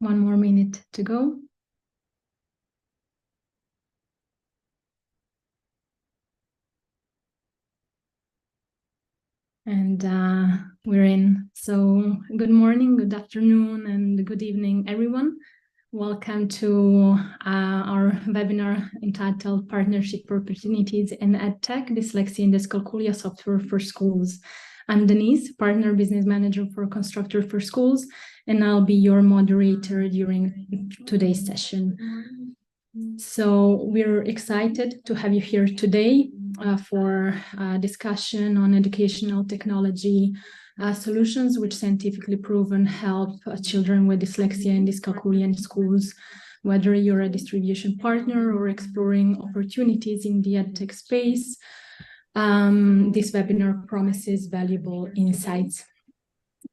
1 more minute to go. And we're in. So good morning, good afternoon, and good evening, everyone. Welcome to our webinar entitled Partnership Opportunities in EdTech, Dyslexia and Dyscalculia Software for Schools. I'm Denise, Partner Business Manager for Constructor for Schools, and I'll be your moderator during today's session. So we're excited to have you here today for a discussion on educational technology solutions which scientifically proven help children with dyslexia and dyscalculia in schools. Whether you're a distribution partner or exploring opportunities in the EdTech space, this webinar promises valuable insights.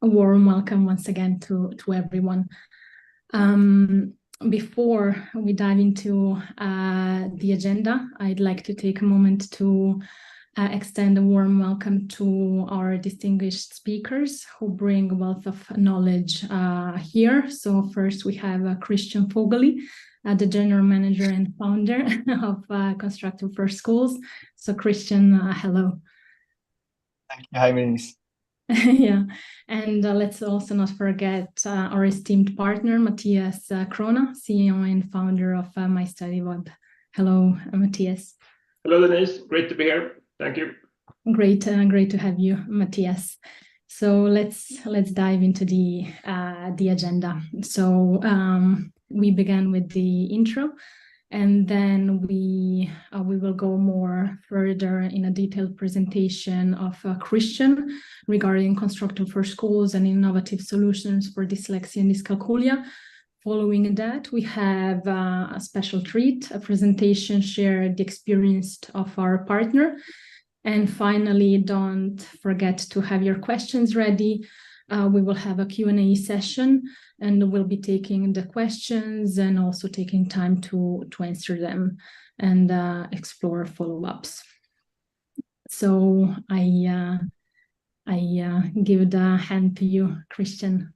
A warm welcome once again to everyone. Before we dive into the agenda, I'd like to take a moment to extend a warm welcome to our distinguished speakers who bring a wealth of knowledge here. So first we have Christian Fogeli, the General Manager and Founder of Constructor for Schools. So Christian, hello. Thank you. Hi, Denise. Yeah, and let's also not forget our esteemed partner, Matthias Krona, CEO and founder of My Study Web. Hello, Matthias. Hello, Denise. Great to be here. Thank you. Great to have you, Matthias. So let's dive into the agenda. So we began with the intro, and then we will go more further in a detailed presentation of Christian regarding Constructor for Schools and innovative solutions for dyslexia and dyscalculia. Following that, we have a special treat, a presentation shared the experience of our partner. And finally, don't forget to have your questions ready. We will have a Q&A session, and we'll be taking the questions and also taking time to answer them and explore follow-ups. So I give the hand to you, Christian.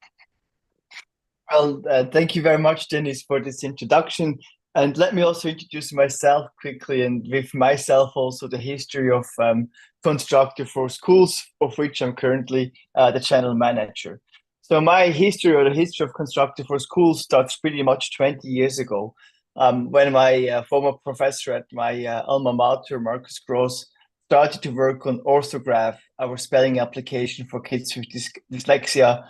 Well, thank you very much, Denise, for this introduction. And let me also introduce myself quickly, and with myself also the history of Constructor for Schools, of which I'm currently the channel manager. So my history, or the history of Constructor for Schools, starts pretty much 20 years ago, when my former professor at my alma mater, Marcus Gross, started to work on orthograph, our spelling application for kids with dyslexia,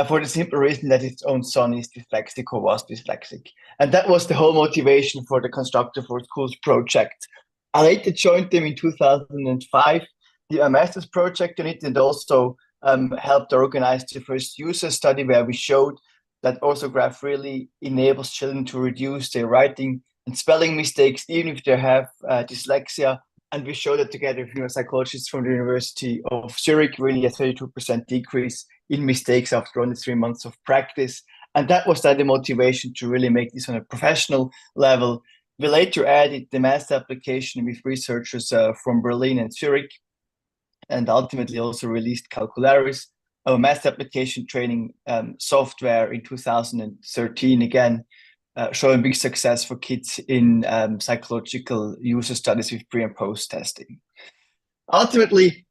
for the simple reason that his own son is dyslexic or was dyslexic. And that was the whole motivation for the Constructor for Schools project. I later joined them in 2005, did a master's project on it, and also helped organize the first user study where we showed that orthograph really enables children to reduce their writing and spelling mistakes, even if they have dyslexia. And we showed that together with neuropsychologists from the University of Zurich, really a 32% decrease in mistakes after only 3 months of practice. And that was then the motivation to really make this on a professional level. We later added the master application with researchers from Berlin and Zurich, and ultimately also released Calcularis, our master application training software in 2013, again, showing big success for kids in psychological user studies with pre and post testing. Ultimately,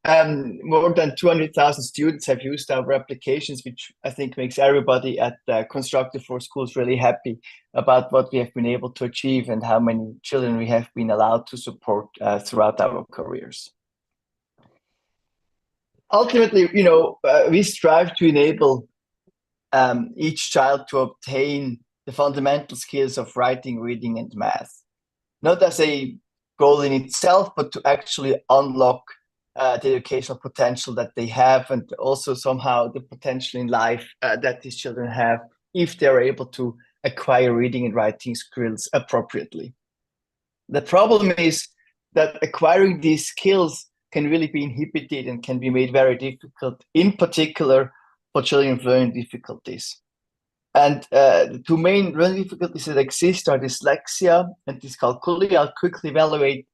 more than 200,000 students have used our applications, which I think makes everybody at Constructor for Schools really happy about what we have been able to achieve and how many children we have been allowed to support throughout our careers. Ultimately, we strive to enable each child to obtain the fundamental skills of writing, reading, and math, not as a goal in itself, but to actually unlock the educational potential that they have, and also somehow the potential in life that these children have if they're able to acquire reading and writing skills appropriately. The problem is that acquiring these skills can really be inhibited and can be made very difficult, in particular for children with learning difficulties. And the two main learning difficulties that exist are dyslexia and dyscalculia. I'll quickly evaluate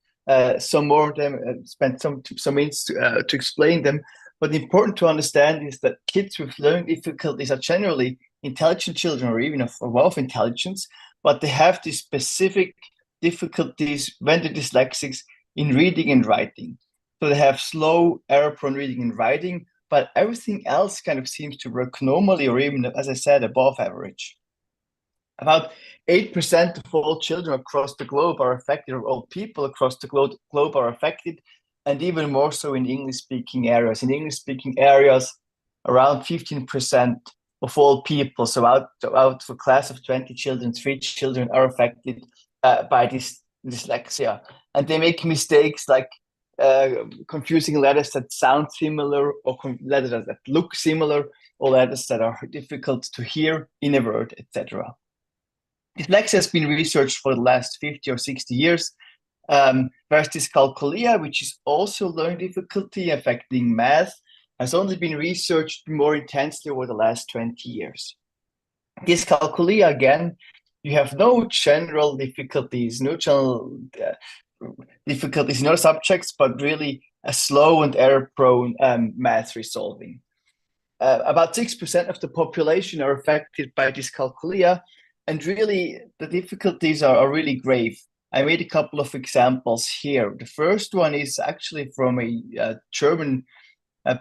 some more of them, spend some minutes to explain them. But important to understand is that kids with learning difficulties are generally intelligent children or even above intelligence, but they have these specific difficulties when they're dyslexics in reading and writing. So they have slow, error-prone reading and writing, but everything else kind of seems to work normally or even, as I said, above average. About 8% of all children across the globe are affected, or all people across the globe are affected, and even more so in English-speaking areas. In English-speaking areas, around 15% of all people, so out of a class of 20 children, 3 children are affected by this dyslexia. And they make mistakes like confusing letters that sound similar, or letters that look similar, or letters that are difficult to hear in a word, etc. Dyslexia has been researched for the last 50 or 60 years, whereas dyscalculia, which is also learning difficulty affecting math, has only been researched more intensely over the last 20 years. Dyscalculia, again, you have no general difficulties, no general difficulties in other subjects, but really a slow and error-prone math resolving. About 6% of the population are affected by dyscalculia, and really the difficulties are really grave. I made a couple of examples here. The first one is actually from a German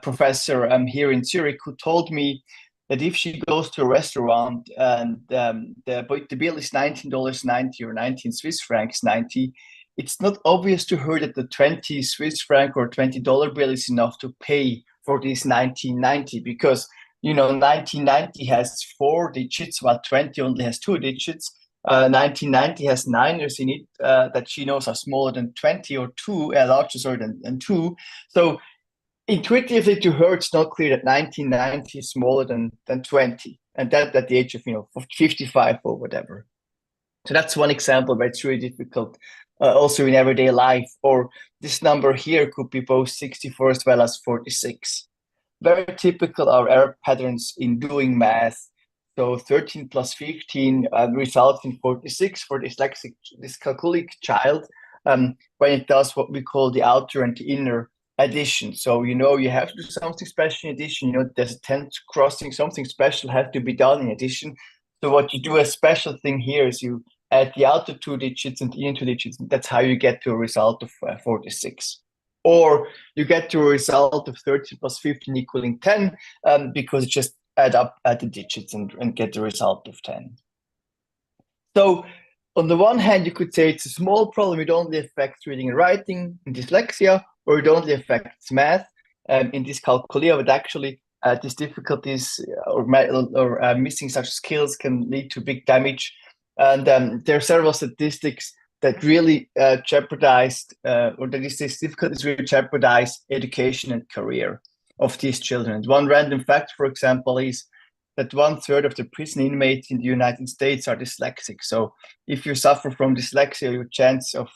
professor here in Zurich, who told me that if she goes to a restaurant and the bill is $19.90 or 19 Swiss francs 90, it's not obvious to her that the 20 Swiss franc or $20 bill is enough to pay for this 1990, because 1990 has 4 digits, while 20 only has 2 digits. 1990 has 9ers in it that she knows are smaller than 20 or 2, larger than 2. So intuitively to her, it's not clear that 1990 is smaller than 20, and that at the age of 55 or whatever. So that's one example where it's really difficult, also in everyday life. Or this number here could be both 64 as well as 46. Very typical are error patterns in doing math. So 13 plus 15 results in 46 for dyscalculic child when it does what we call the outer and the inner addition. So you have to do something special in addition. There's a 10 crossing, something special has to be done in addition. So what you do, a special thing here, is you add the outer 2 digits and the inner 2 digits. That's how you get to a result of 46. Or you get to a result of 13 plus 15 equaling 10 because you just add up the digits and get the result of 10. So on the one hand, you could say it's a small problem. It only affects reading and writing in dyslexia, or it only affects math in dyscalculia, but actually these difficulties or missing such skills can lead to big damage. And there are several statistics that really jeopardized, or that these difficulties really jeopardize education and career of these children. And one random fact, for example, is that 1/3 of the prison inmates in the United States are dyslexic. So if you suffer from dyslexia, your chance of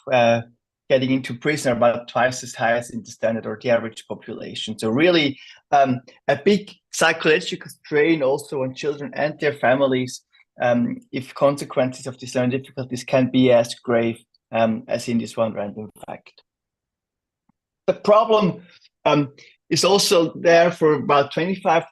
getting into prison are about twice as high as in the standard or the average population. So really a big psychological strain also on children and their families if consequences of these learning difficulties can be as grave as in this one random fact. The problem is also there for about 25%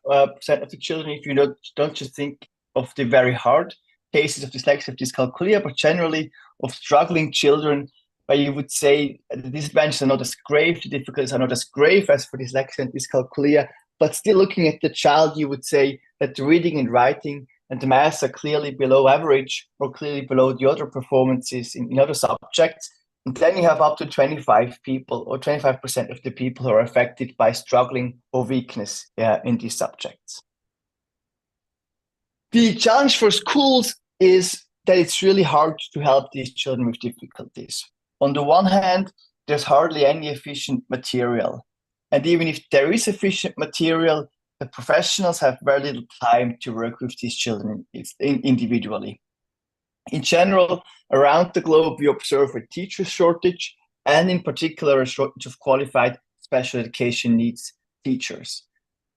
of the children, if you don't just think of the very hard cases of dyslexia, of dyscalculia, but generally of struggling children, where you would say the disadvantages are not as grave, the difficulties are not as grave as for dyslexia and dyscalculia, but still looking at the child, you would say that the reading and writing and the maths are clearly below average or clearly below the other performances in other subjects. And then you have up to 25 people or 25% of the people who are affected by struggling or weakness in these subjects. The challenge for schools is that it's really hard to help these children with difficulties. On the one hand, there's hardly any efficient material. And even if there is efficient material, the professionals have very little time to work with these children individually. In general, around the globe, we observe a teacher shortage, and in particular, a shortage of qualified special education needs teachers.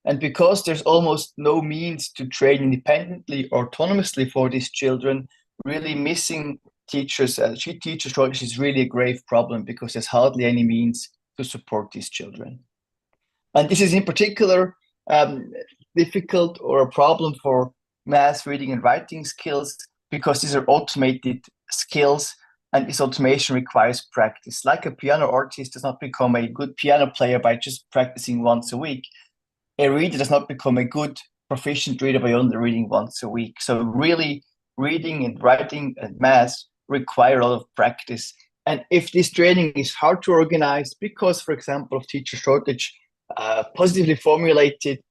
And because there's almost no means to train independently or autonomously for these children, really missing teachers, teacher shortage is really a grave problem because there's hardly any means to support these children. And this is in particular difficult or a problem for math, reading, and writing skills, because these are automated skills, and this automation requires practice. Like a piano artist does not become a good piano player by just practicing once a week. A reader does not become a good proficient reader by only reading once a week. So really, reading and writing and math require a lot of practice. And if this training is hard to organize because, for example, of teacher shortage, positively formulated,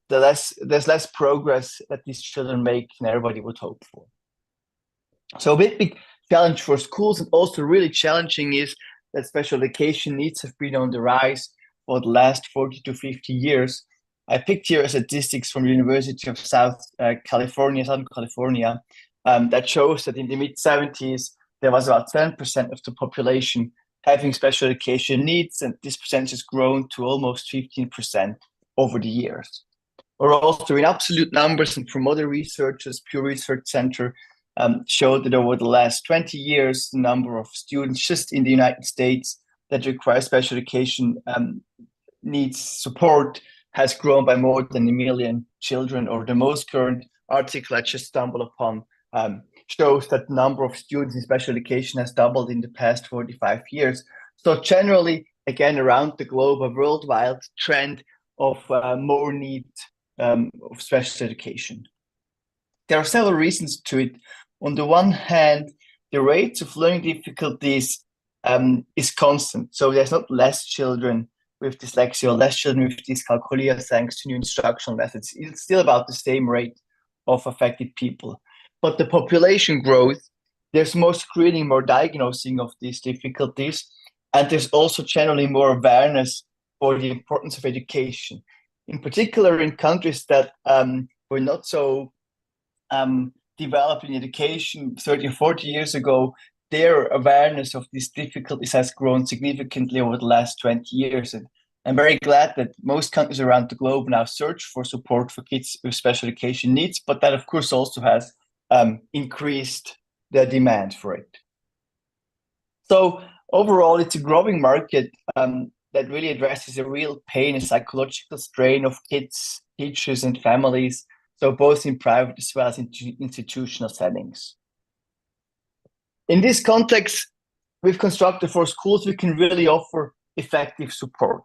there's less progress that these children make than everybody would hope for. So a big challenge for schools, and also really challenging, is that special education needs have been on the rise for the last 40 to 50 years. I picked here statistics from the University of Southern California, that shows that in the mid-70s, there was about 10% of the population having special education needs, and this percentage has grown to almost 15% over the years. Or also in absolute numbers, and from other researchers, Pew Research Center showed that over the last 20 years, the number of students just in the United States that require special education needs support has grown by more than 1 million children. Or the most current article I just stumbled upon shows that the number of students in special education has doubled in the past 45 years. So generally, again, around the globe, a worldwide trend of more need of special education. There are several reasons to it. On the one hand, the rates of learning difficulties is constant. So there's not less children with dyslexia or less children with dyscalculia thanks to new instructional methods. It's still about the same rate of affected people. But the population growth, there's more screening, more diagnosing of these difficulties, and there's also generally more awareness for the importance of education. In particular, in countries that were not so developed in education 30 or 40 years ago, their awareness of these difficulties has grown significantly over the last 20 years. And I'm very glad that most countries around the globe now search for support for kids with special education needs, but that of course also has increased the demand for it. So overall, it's a growing market that really addresses a real pain and psychological strain of kids, teachers, and families, so both in private as well as in institutional settings. In this context, with Constructor for Schools, we can really offer effective support.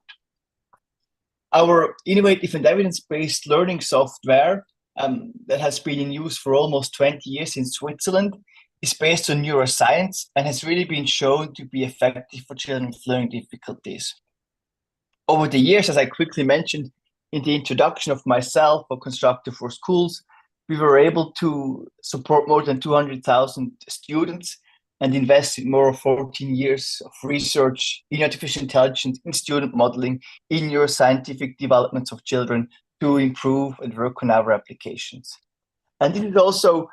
Our innovative and evidence-based learning software that has been in use for almost 20 years in Switzerland is based on neuroscience and has really been shown to be effective for children with learning difficulties. Over the years, as I quickly mentioned in the introduction of myself for Constructor for Schools, we were able to support more than 200,000 students and invested more than 14 years of research in artificial intelligence, in student modeling, in neuroscientific developments of children to improve and work on our applications. And this is also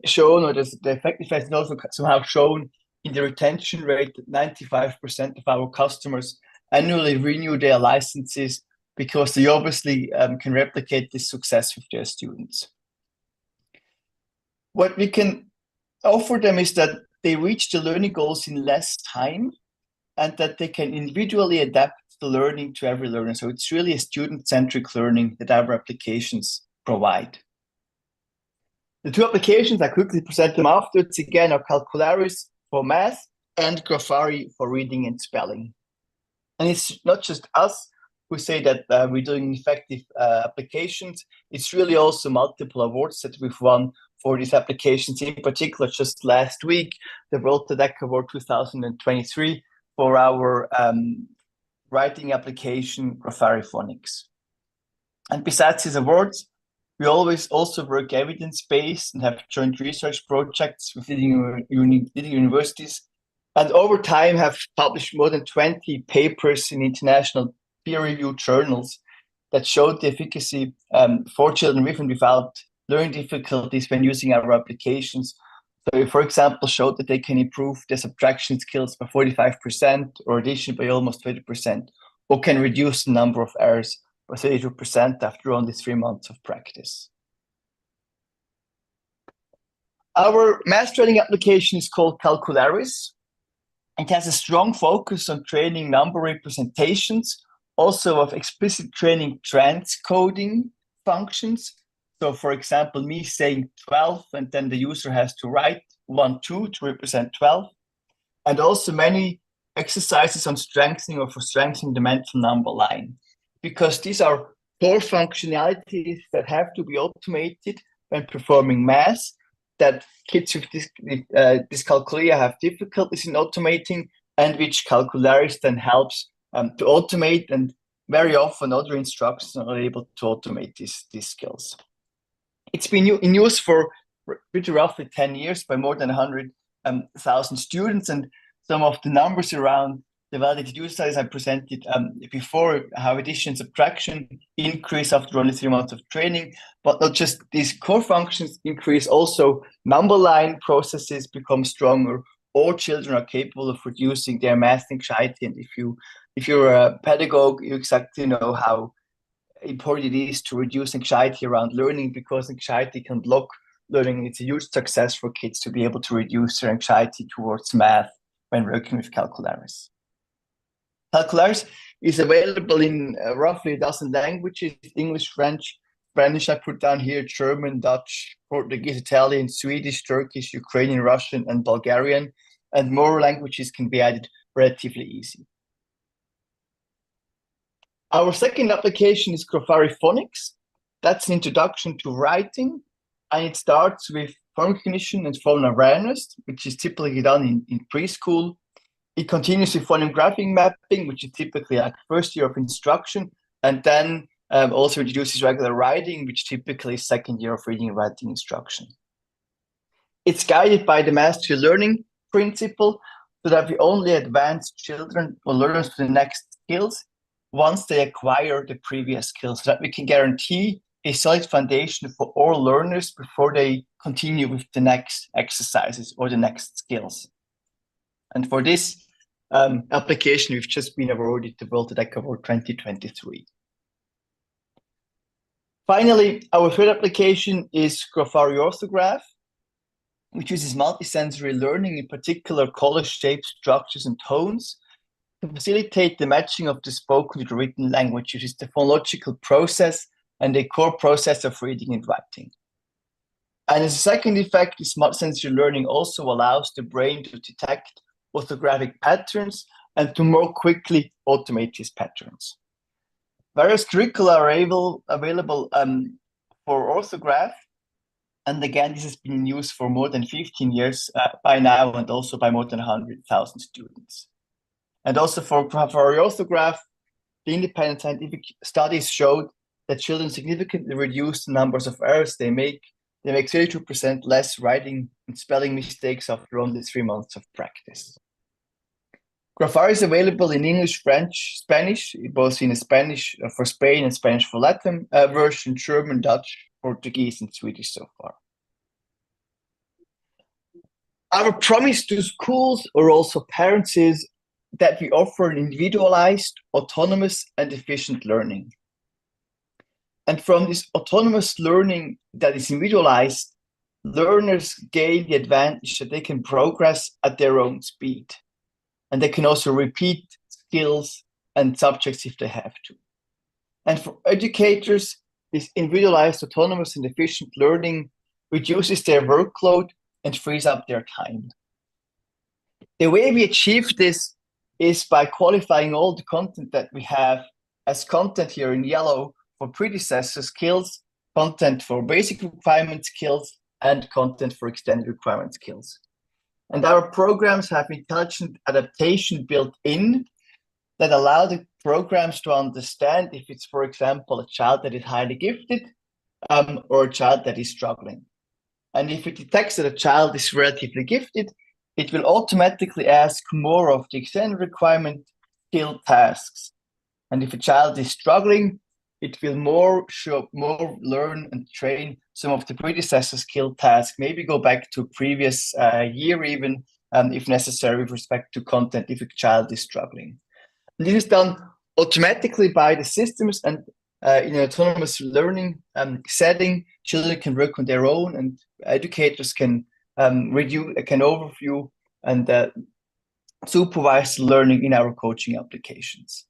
shown, or the effectiveness is also somehow shown in the retention rate that 95% of our customers annually renew their licenses because they obviously can replicate this success with their students. What we can offer them is that they reach the learning goals in less time and that they can individually adapt the learning to every learner. So it's really a student-centric learning that our applications provide. The two applications, I quickly present them afterwards, again, are Calcularis for math and Grafari for reading and spelling. And it's not just us who say that we're doing effective applications. It's really also multiple awards that we've won for these applications. In particular, just last week, the World TEDx Award 2023 for our writing application, Grafari Phonics. And besides these awards, we always also work evidence-based and have joint research projects with leading universities. And over time have published more than 20 papers in international peer-reviewed journals that showed the efficacy for children with and without learning difficulties when using our applications. So, for example, showed that they can improve their subtraction skills by 45% or addition by almost 30%, or can reduce the number of errors by 32% after only 3 months of practice. Our math training application is called Calcularis. It has a strong focus on training number representations, also of explicit training transcoding functions. So for example, me saying 12, and then the user has to write 1, 2 to represent 12. And also many exercises on strengthening or for strengthening the mental number line, because these are core functionalities that have to be automated when performing math, that kids with dyscalculia have difficulties in automating, and which Calcularis then helps to automate, and very often other instructors are able to automate these skills. It's been in use for pretty roughly 10 years by more than 100,000 students, and some of the numbers around the validated user studies I presented before, how addition and subtraction increase after only 3 months of training, but not just these core functions increase, also number line processes become stronger. All children are capable of reducing their math anxiety, and if you're a pedagogue, you exactly know how important it is to reduce anxiety around learning, because anxiety can block learning. It's a huge success for kids to be able to reduce their anxiety towards math when working with Calcularis. Calcularis is available in roughly a dozen languages: English, French, Spanish, I put down here, German, Dutch, Portuguese, Italian, Swedish, Turkish, Ukrainian, Russian, and Bulgarian, and more languages can be added relatively easy. Our second application is Grafari Phonics. That's an introduction to writing, and it starts with phone recognition and phone awareness, which is typically done in preschool. It continues with phonographic mapping, which is typically like first year of instruction, and then also introduces regular writing, which typically is second year of reading and writing instruction. It's guided by the mastery learning principle, so that we only advance children or learners to the next skills once they acquire the previous skills, so that we can guarantee a solid foundation for all learners before they continue with the next exercises or the next skills. And for this application, we've just been awarded the World EdTech Award 2023. Finally, our third application is Grafari Orthograph, which uses multisensory learning, in particular color, shapes, structures, and tones, to facilitate the matching of the spoken to the written language, which is the phonological process and a core process of reading and writing. And as a second effect, this multisensory learning also allows the brain to detect orthographic patterns and to more quickly automate these patterns. Various curricula are available for orthograph, and again, this has been in use for more than 15 years by now, and also by more than 100,000 students. And also for orthograph, the independent scientific studies showed that children significantly reduce the numbers of errors they make. They make 32% less writing and spelling mistakes after only 3 months of practice. Grafari is available in English, French, Spanish, both in Spanish for Spain and Spanish for Latin version, German, Dutch, Portuguese, and Swedish so far. Our promise to schools or also parents is that we offer an individualized, autonomous, and efficient learning. And from this autonomous learning that is individualized, learners gain the advantage that they can progress at their own speed. And they can also repeat skills and subjects if they have to. And for educators, this individualized, autonomous, and efficient learning reduces their workload and frees up their time. The way we achieve this is by qualifying all the content that we have as content here in yellow for predecessor skills, content for basic requirement skills, and content for extended requirement skills. And our programs have intelligent adaptation built in that allow the programs to understand if it's, for example, a child that is highly gifted or a child that is struggling. And if it detects that a child is relatively gifted, it will automatically ask more of the extended requirement skill tasks. And if a child is struggling, it will more learn and train some of the predecessor skill tasks, maybe go back to previous year even, if necessary, with respect to content if a child is struggling. And this is done automatically by the systems, and in an autonomous learning setting, children can work on their own, and educators can overview and supervise learning in our coaching applications.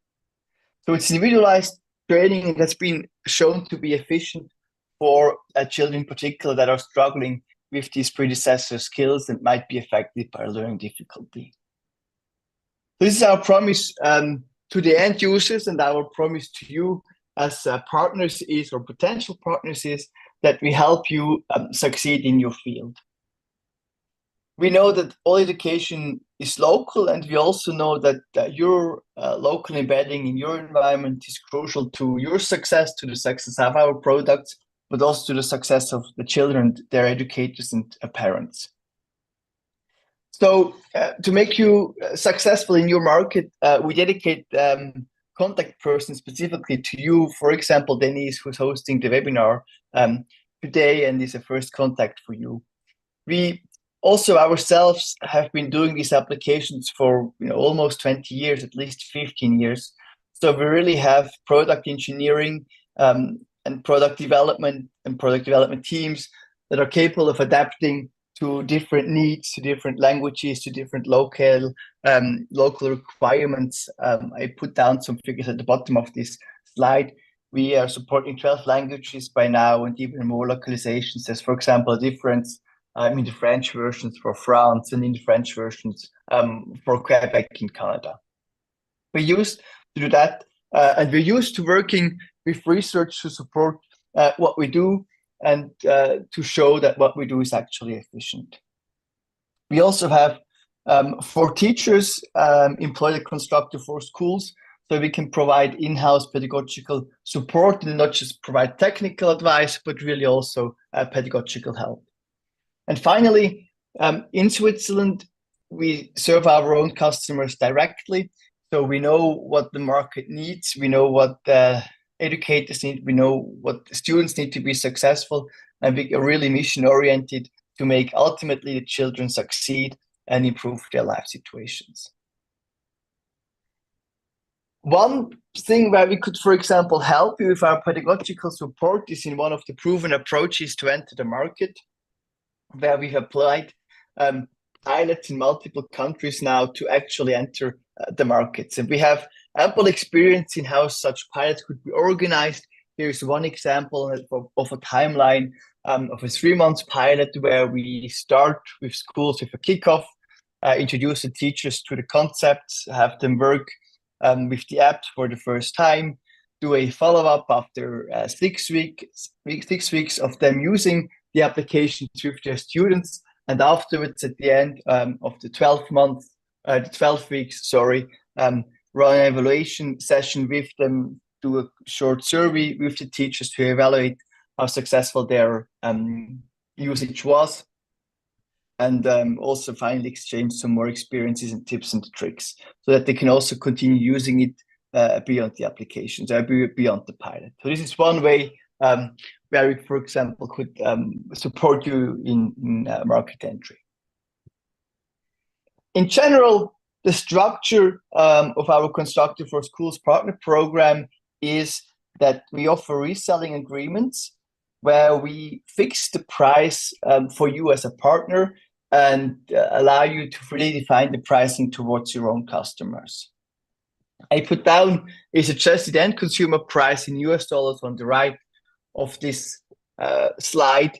So it's individualized training that's been shown to be efficient for children in particular that are struggling with these predecessor skills and might be affected by learning difficulty. This is our promise to the end users, and our promise to you as partners is, or potential partners is, that we help you succeed in your field. We know that all education is local, and we also know that your local embedding in your environment is crucial to your success, to the success of our products, but also to the success of the children, their educators, and parents. So to make you successful in your market, we dedicate contact person specifically to you. For example, Denise, who's hosting the webinar today and is a first contact for you. We also ourselves have been doing these applications for almost 20 years, at least 15 years. So we really have product engineering and product development teams that are capable of adapting to different needs, to different languages, to different local requirements. I put down some figures at the bottom of this slide. We are supporting 12 languages by now, and even more localizations. There's, for example, a difference in the French versions for France and in the French versions for Quebec in Canada. We used to do that, and we're used to working with research to support what we do, and to show that what we do is actually efficient. We also have 4 teachers employed at Constructor for schools, so we can provide in-house pedagogical support and not just provide technical advice, but really also pedagogical help. And finally, in Switzerland, we serve our own customers directly, so we know what the market needs, we know what the educators need, we know what the students need to be successful, and we are really mission-oriented to make ultimately the children succeed and improve their life situations. One thing where we could, for example, help you with our pedagogical support is in one of the proven approaches to enter the market, where we've applied pilots in multiple countries now to actually enter the markets. And we have ample experience in how such pilots could be organized. Here's one example of a timeline of a 3-month pilot where we start with schools with a kickoff, introduce the teachers to the concepts, have them work with the app for the first time, do a follow-up after 6 weeks of them using the application with their students, and afterwards at the end of the 12 weeks, run an evaluation session with them, do a short survey with the teachers to evaluate how successful their usage was, and also finally exchange some more experiences and tips and tricks so that they can also continue using it beyond the applications, beyond the pilot. So this is one way where we, for example, could support you in market entry. In general, the structure of our Constructor for Schools partner program is that we offer reselling agreements where we fix the price for you as a partner and allow you to freely define the pricing towards your own customers. I put down a suggested end consumer price in US dollars on the right of this slide.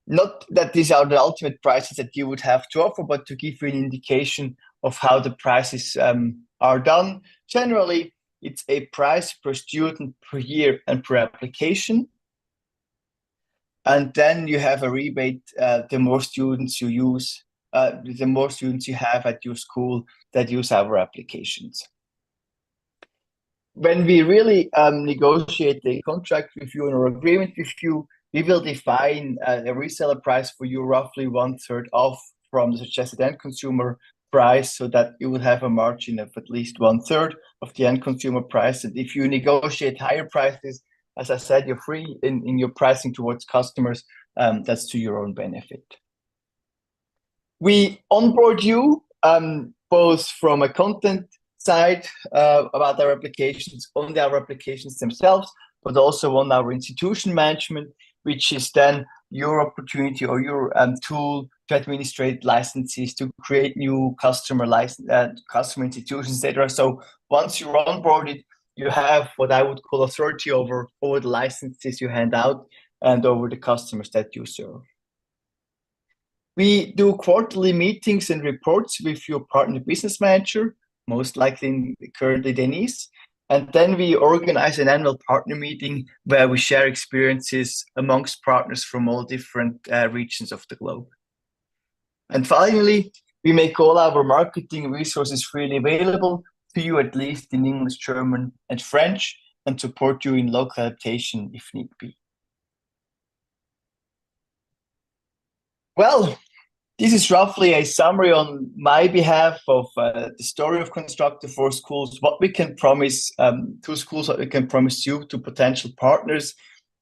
Not that these are the ultimate prices that you would have to offer, but to give you an indication of how the prices are done. Generally, it's a price per student per year and per application. And then you have a rebate the more students you use, the more students you have at your school that use our applications. When we really negotiate a contract with you or agreement with you, we will define a reseller price for you roughly 1/3 off from the suggested end consumer price, so that you will have a margin of at least 1/3 of the end consumer price. And if you negotiate higher prices, as I said, you're free in your pricing towards customers. That's to your own benefit. We onboard you both from a content side about our applications, on our applications themselves, but also on our institution management, which is then your opportunity or your tool to administrate licenses, to create new customer institutions, etc. So once you're onboarded, you have what I would call authority over the licenses you hand out, and over the customers that you serve. We do quarterly meetings and reports with your partner business manager, most likely currently Denise. And then we organize an annual partner meeting where we share experiences amongst partners from all different regions of the globe. And finally, we make all our marketing resources freely available to you, at least in English, German, and French, and support you in local adaptation if need be. Well, this is roughly a summary on my behalf of the story of Constructor for schools, what we can promise to schools, what we can promise you to potential partners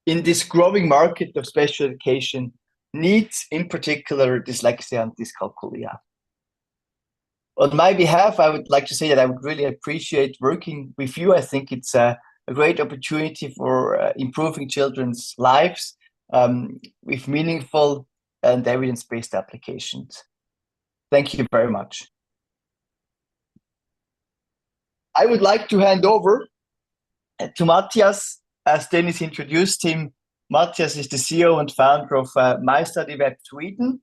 in this growing market of special education needs, in particular, dyslexia and dyscalculia. On my behalf, I would like to say that I would really appreciate working with you. I think it's a great opportunity for improving children's lives with meaningful and evidence-based applications. Thank you very much. I would like to hand over to Matthias. As Dennis introduced him, Matthias is the CEO and founder of My Study Web Sweden.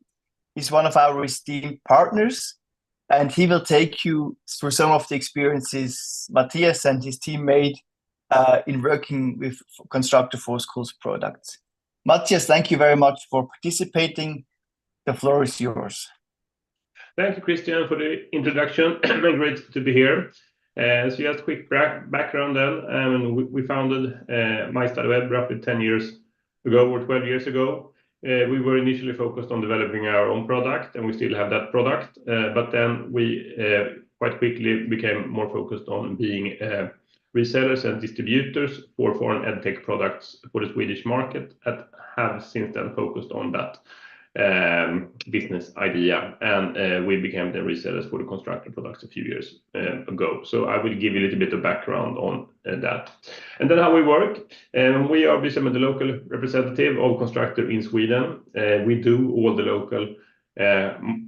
He's one of our esteemed partners, and he will take you through some of the experiences Matthias and his team made in working with Constructor for Schools products. Matthias, thank you very much for participating. The floor is yours. Thank you, Christian, for the introduction. Great to be here. So just quick background then. We founded My Study Web roughly 10 years ago or 12 years ago. We were initially focused on developing our own product, and we still have that product. But then we quite quickly became more focused on being resellers and distributors for foreign EdTech products for the Swedish market, and have since then focused on that business idea, and we became the resellers for the Constructor products a few years ago. So I will give you a little bit of background on that. And then how we work. We are the local representative of Constructor in Sweden. We do all the local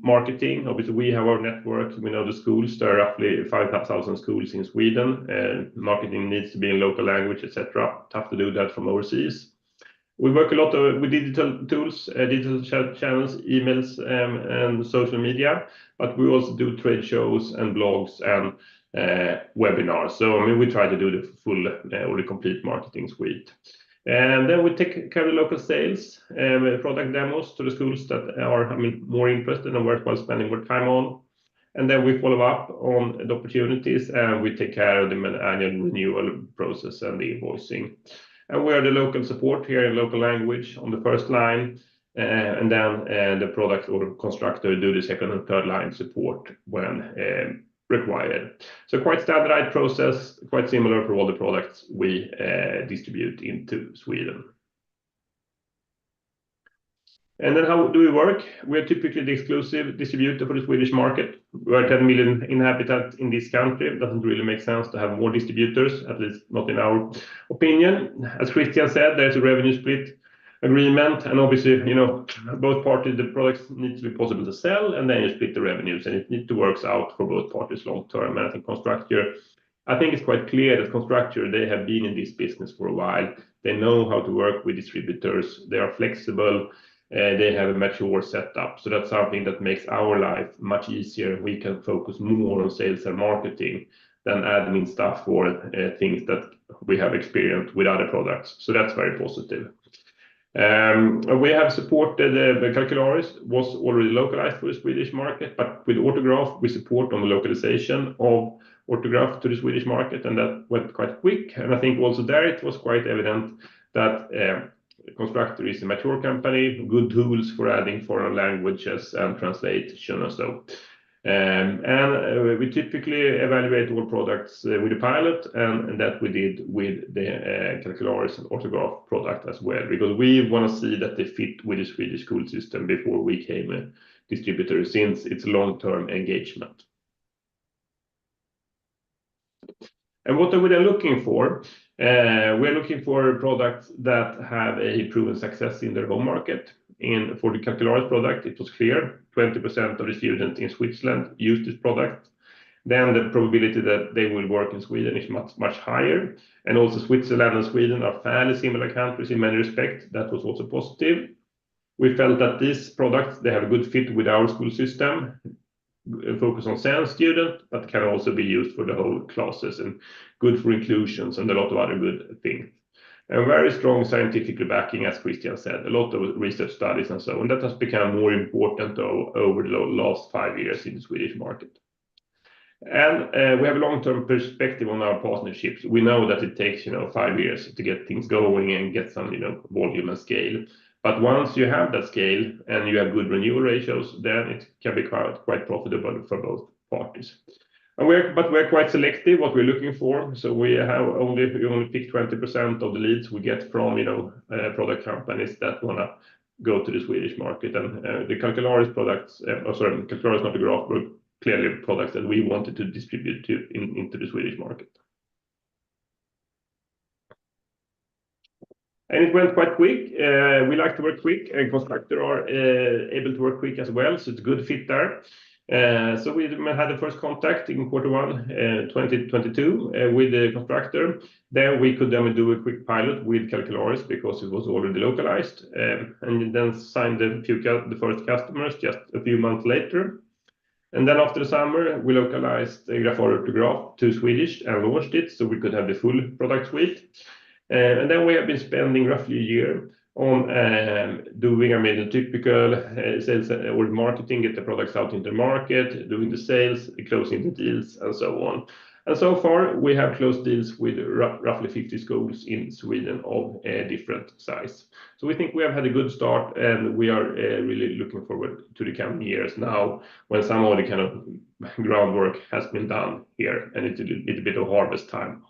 marketing. Obviously, we have our network. We know the schools. There are roughly 5,000 schools in Sweden. Marketing needs to be in local language, etc. Tough to do that from overseas. We work a lot with digital tools, digital channels, emails, and social media, but we also do trade shows and blogs and webinars. So I mean, we try to do the full or the complete marketing suite. And then we take care of the local sales, product demos to the schools that are more interested and worthwhile spending more time on. And then we follow up on the opportunities, and we take care of the annual renewal process and the invoicing. And we are the local support here in local language on the first line, and then the product or Constructor do the second and third line support when required. So quite standardized process, quite similar for all the products we distribute into Sweden. And then how do we work? We are typically the exclusive distributor for the Swedish market. We are 10 million inhabitants in this country. It doesn't really make sense to have more distributors, at least not in our opinion. As Christian said, there's a revenue split agreement, and obviously, you know, both parties, the products need to be possible to sell, and then you split the revenues, and it needs to work out for both parties long term. And I think Constructor, I think it's quite clear that Constructor, they have been in this business for a while. They know how to work with distributors. They are flexible. They have a mature setup. So that's something that makes our life much easier. We can focus more on sales and marketing than admin stuff or things that we have experienced with other products. So that's very positive. We have supported the Calcularis was already localized for the Swedish market, but with Autograph, we support on the localization of Autograph to the Swedish market, and that went quite quick. And I think also there it was quite evident that Constructor is a mature company, good tools for adding foreign languages and translation and so. And we typically evaluate all products with a pilot, and that we did with the Calcularis and Autograph product as well, because we want to see that they fit with the Swedish school system before we became a distributor, since it's long-term engagement. And what are we then looking for? We're looking for products that have a proven success in their home market. For the Calcularis product, it was clear 20% of the students in Switzerland use this product. then the probability that they will work in Sweden is much, much higher. And also Switzerland and Sweden are fairly similar countries in many respects. That was also positive. We felt that these products, they have a good fit with our school system, focus on SENS student, but can also be used for the whole classes and good for inclusions and a lot of other good things. And very strong scientific backing, as Christian said, a lot of research studies and so on. That has become more important over the last 5 years in the Swedish market. And we have a long-term perspective on our partnerships. We know that it takes 5 years to get things going and get some volume and scale. But once you have that scale and you have good renewal ratios, then it can be quite profitable for both parties. And we're quite selective what we're looking for. So we only pick 20% of the leads we get from product companies that want to go to the Swedish market. And the Calcularis products, Calcularis not the graph, were clearly products that we wanted to distribute into the Swedish market. And it went quite quick. We like to work quick, and Constructor are able to work quick as well, so it's a good fit there. So we had the first contact in Q1 2022 with the Constructor. There we could then do a quick pilot with Calcularis because it was already localized, and then signed the first customers just a few months later. And then after the summer, we localized Graph to Swedish and launched it so we could have the full product suite. And then we have been spending roughly a year on doing a typical sales or marketing, get the products out in the market, doing the sales, closing the deals, and so on. And so far, we have closed deals with roughly 50 schools in Sweden of different size. So we think we have had a good start, and we are really looking forward to the coming years now when some of the kind of groundwork has been done here, and it's a little bit of harvest time.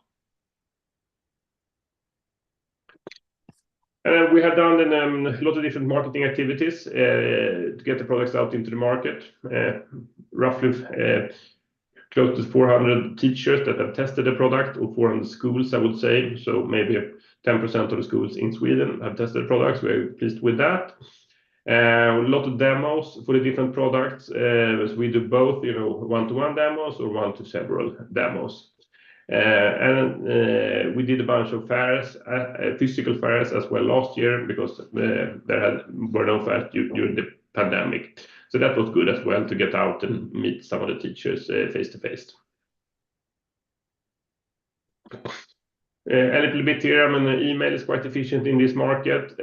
We have done a lot of different marketing activities to get the products out into the market. Roughly close to 400 teachers that have tested the product, or 400 schools, I would say. So maybe 10% of the schools in Sweden have tested products. We're pleased with that. A lot of demos for the different products. So we do both, one-to-one demos or one-to-several demos. And we did a bunch of fairs, physical fairs as well last year because there were no fairs during the pandemic. So that was good as well to get out and meet some of the teachers face to face. A little bit here, email is quite efficient in this market.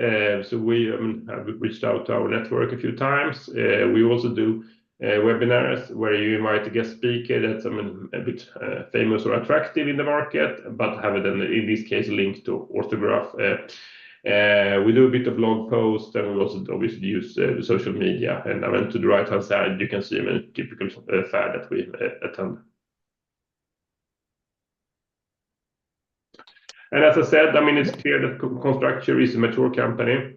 So we have reached out to our network a few times. We also do webinars where you invite a guest speaker that's a bit famous or attractive in the market, but have it in this case linked to orthograph. We do a bit of blog posts, and we also obviously use social media. And I went to the right hand side, you can see a typical fair that we attend. And as I said, it's clear that Constructor is a mature company.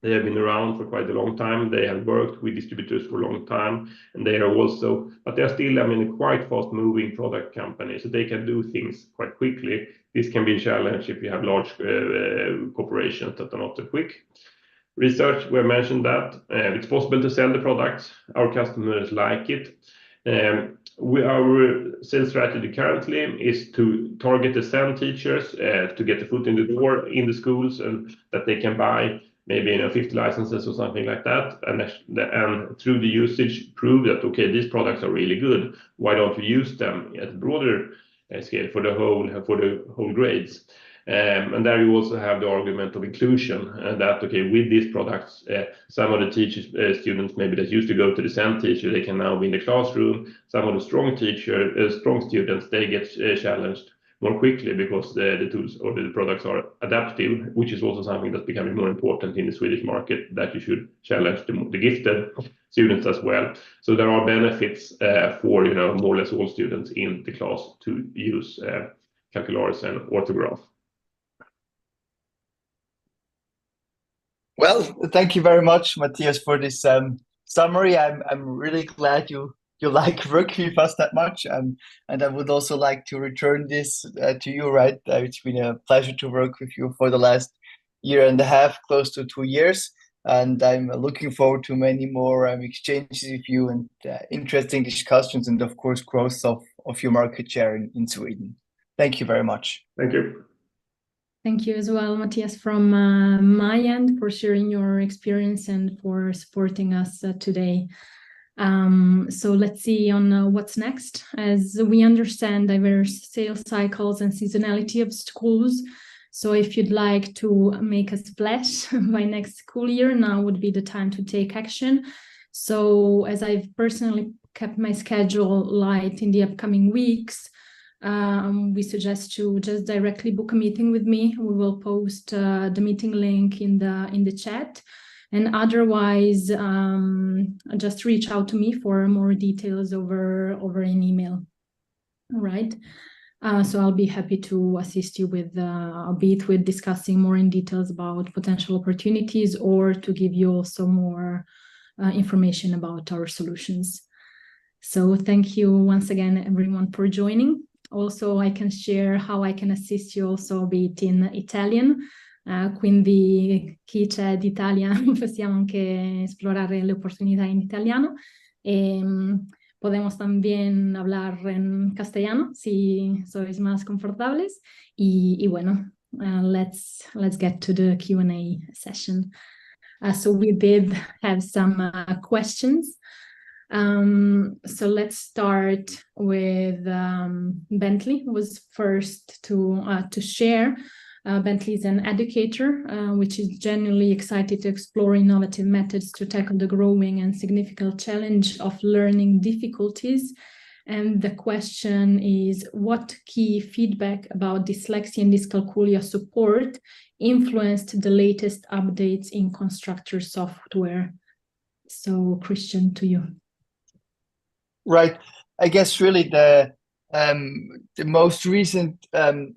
They have been around for quite a long time. They have worked with distributors for a long time, and they are also, but they are still, a quite fast-moving product company, so they can do things quite quickly. This can be a challenge if you have large corporations that are not so quick. Research, we mentioned that it's possible to sell the products. Our customers like it. Our sales strategy currently is to target the SEN teachers to get the foot in the door in the schools, and that they can buy maybe 50 licenses or something like that, and through the usage prove that okay, these products are really good. Why don't we use them at a broader scale for the whole grades? And there you also have the argument of inclusion, and that okay, with these products, some of the teachers, students maybe that used to go to the SEN teacher, they can now be in the classroom. Some of the strong students, they get challenged more quickly because the tools or the products are adaptive, which is also something that's becoming more important in the Swedish market, that you should challenge the gifted students as well. So there are benefits for more or less all students in the class to use Calcularis and orthograph. Well, thank you very much, Matthias, for this summary. I'm really glad you like working with us that much, and I would also like to return this to you. Right, it's been a pleasure to work with you for the last year and a half, close to 2 years, and I'm looking forward to many more exchanges with you and interesting discussions, and of course growth of of your market share in Sweden. Thank you very much. Thank you. Thank you as well, Matthias, from my end, for sharing your experience and for supporting us today. So let's see on what's next. As we understand diverse sales cycles and seasonality of schools, so if you'd like to make a splash by next school year, now would be the time to take action. So as I've personally kept my schedule light in the upcoming weeks, we suggest to just directly book a meeting with me. We will post the meeting link in the chat. And otherwise, just reach out to me for more details over an email. All right. So I'll be happy to assist you with, be it with discussing more in details about potential opportunities, or to give you also more information about our solutions. So thank you once again, everyone, for joining. Also, I can share how I can assist you also, be it in Italian. Quindi chi c'è d'Italia possiamo anche esplorare le opportunità in italiano. Podemos también hablar en castellano si sois más confortables. Y bueno, let's get to the Q&A session. So we did have some questions. So let's start with Bentley, who was first to share. Bentley is an educator, which is genuinely excited to explore innovative methods to tackle the growing and significant challenge of learning difficulties. And the question is, what key feedback about dyslexia and dyscalculia support influenced the latest updates in Constructor software? So, Christian, to you. Right. I guess really the most recent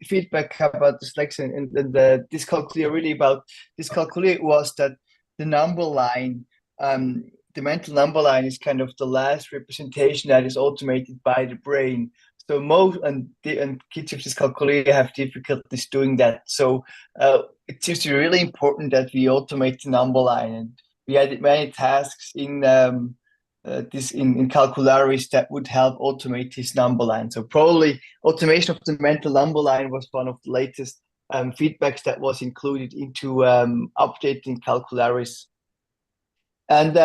feedback about dyslexia and the dyscalculia, really about dyscalculia, was that the number line, the mental number line, is kind of the last representation that is automated by the brain. So most and kids with dyscalculia have difficulties doing that. So it seems to be really important that we automate the number line, and we added many tasks in Calcularis that would help automate this number line. So probably automation of the mental number line was one of the latest feedbacks that was included into updating Calcularis. And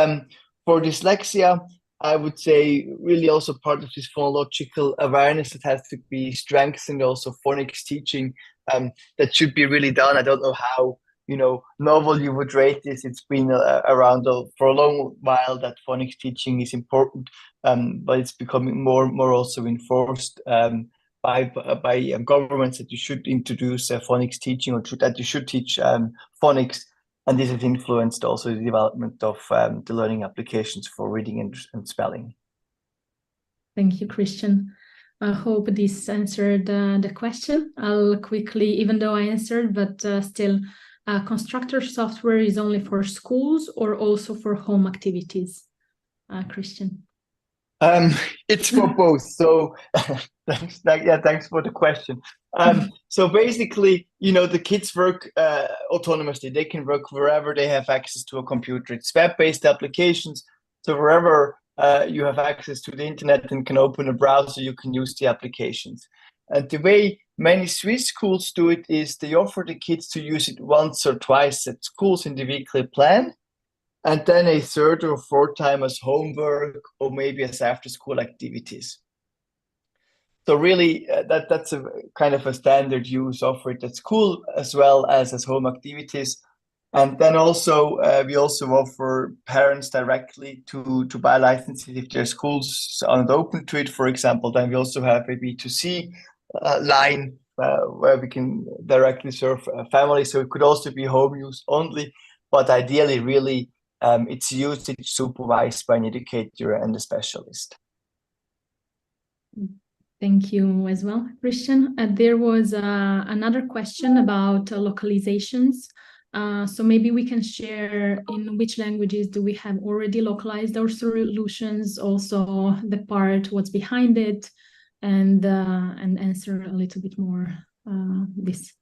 for dyslexia, I would say really also part of this phonological awareness that has to be strengthened, also phonics teaching that should be really done. I don't know how novel you would rate this. It's been around for a long while that phonics teaching is important, but it's becoming more also enforced by governments that you should introduce phonics teaching, or that you should teach phonics, and this has influenced also the development of the learning applications for reading and spelling. Thank you, Christian. I hope this answered the question. I'll quickly, even though I answered, but still, Constructor software is only for schools or also for home activities, Christian? It's for both. So thanks for the question. So basically, the kids work autonomously. They can work wherever they have access to a computer. It's web-based applications. So wherever you have access to the internet and can open a browser, you can use the applications. And the way many Swiss schools do it is they offer the kids to use it once or twice at schools in the weekly plan, and then a third or fourth time as homework, or maybe as after-school activities. So really, that's a kind of a standard use offered at school as well as home activities. And then also, we also offer parents directly to buy licenses if their schools aren't open to it, for example. Then we also have a B2C line where we can directly serve families. So it could also be home use only, but ideally, really, it's usage supervised by an educator and a specialist. Thank you as well, Christian. There was another question about localizations. So maybe we can share in which languages do we have already localized our solutions, also the part, what's behind it, and answer a little bit more this.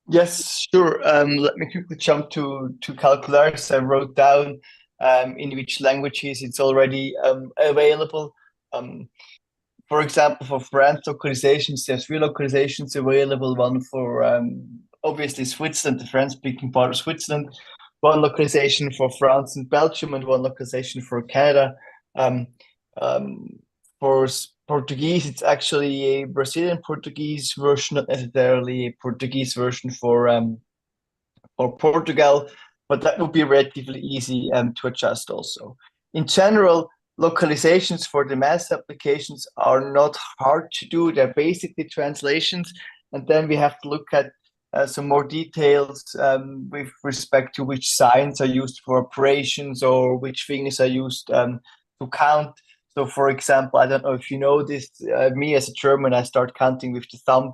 Yes, sure. Let me quickly jump to Calcularis. I wrote down in which languages it's already available. For example, for France localizations, there's 3 localizations available. One for obviously Switzerland, the French-speaking part of Switzerland. 1 localization for France and Belgium, and 1 localization for Canada. For Portuguese, it's actually a Brazilian Portuguese version, not necessarily a Portuguese version for Portugal, but that would be relatively easy to adjust also. In general, localizations for the math applications are not hard to do. They're basically translations, and then we have to look at some more details with respect to which signs are used for operations or which fingers are used to count. So, for example, I don't know if you know this, me as a German, I start counting with the thumb.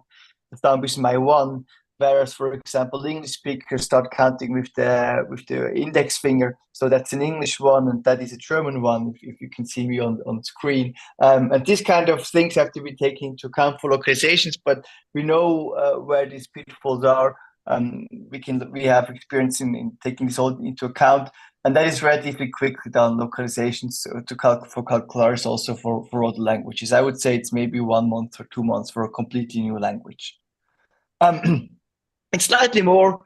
The thumb is my 1. Whereas, for example, English speakers start counting with the index finger. So that's an English one, and that is a German one, if you can see me on screen. And these kind of things have to be taken into account for localizations, but we know where these pitfalls are. We have experience in taking this all into account, and that is relatively quickly done. Localizations for calculators, also for other languages. I would say it's maybe 1 month or 2 months for a completely new language. It's slightly more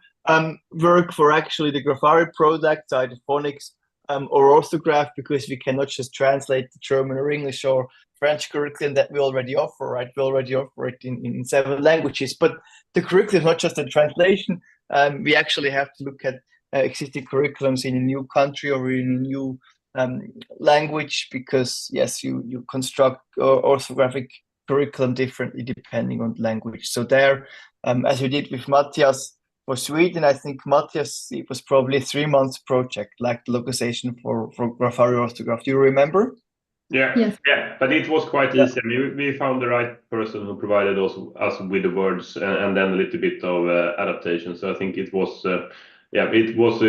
work for actually the Graphari products, either phonics or orthograph, because we cannot just translate the German or English or French curriculum that we already offer, right? We already offer it in 7 languages, but the curriculum is not just a translation. We actually have to look at existing curriculums in a new country or in a new language, because yes, you construct orthographic curriculum differently depending on the language. So there, as we did with Matthias for Sweden, I think Matthias, it was probably a 3 months project, like the localization for Graphari orthograph. Do you remember? Yeah, Yes. yeah, but it was quite easy. I mean, we found the right person who provided us with the words and then a little bit of adaptation. So I think it was, it was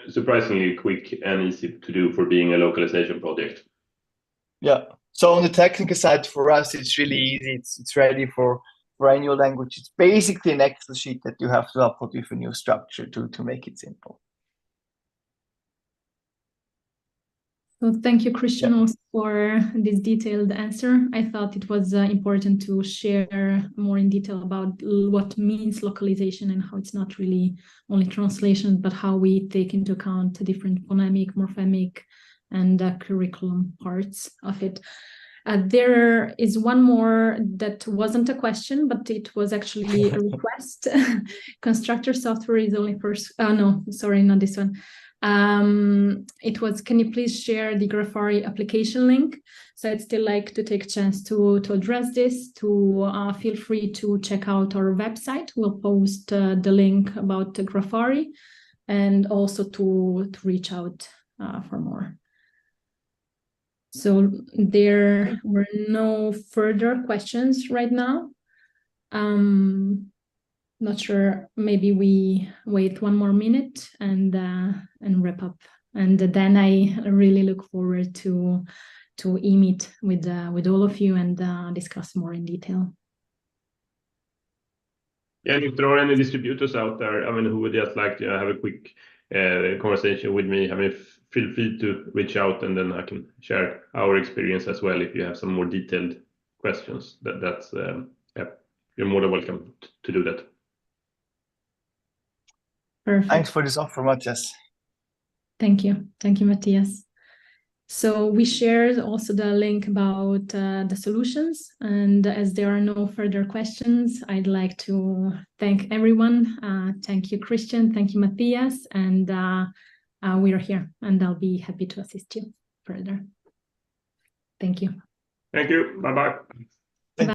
surprisingly quick and easy to do for being a localization project. Yeah. So on the technical side, for us, it's really easy. It's ready for any new language. It's basically an Excel sheet that you have to upload with a new structure to make it simple. So thank you, Christian, also for this detailed answer. I thought it was important to share more in detail about what means localization and how it's not really only translation, but how we take into account the different phonemic, morphemic, and curriculum parts of it. There is one more that wasn't a question, but it was actually a request. Constructor software is only first. No, sorry, not this one. It was, can you please share the Graphari application link? So I'd still like to take a chance to address this, to feel free to check out our website. We'll post the link about the Graphari, and also to reach out for more. So there were no further questions right now. Not sure, maybe we wait 1 more minute and wrap up. And then I really look forward to e-meet with all of you and discuss more in detail. Yeah, and if there are any distributors out there, I mean, who would just like to have a quick conversation with me, I mean, feel free to reach out, and then I can share our experience as well if you have some more detailed questions. That's you're more than welcome to do that. Perfect. Thanks for this offer, Matthias. Thank you, Matthias. So we shared also the link about the solutions, and as there are no further questions, I'd like to thank everyone. Thank you, Christian. Thank you, Matthias. And we are here, and I'll be happy to assist you further. Thank you. Thank you. Bye-bye.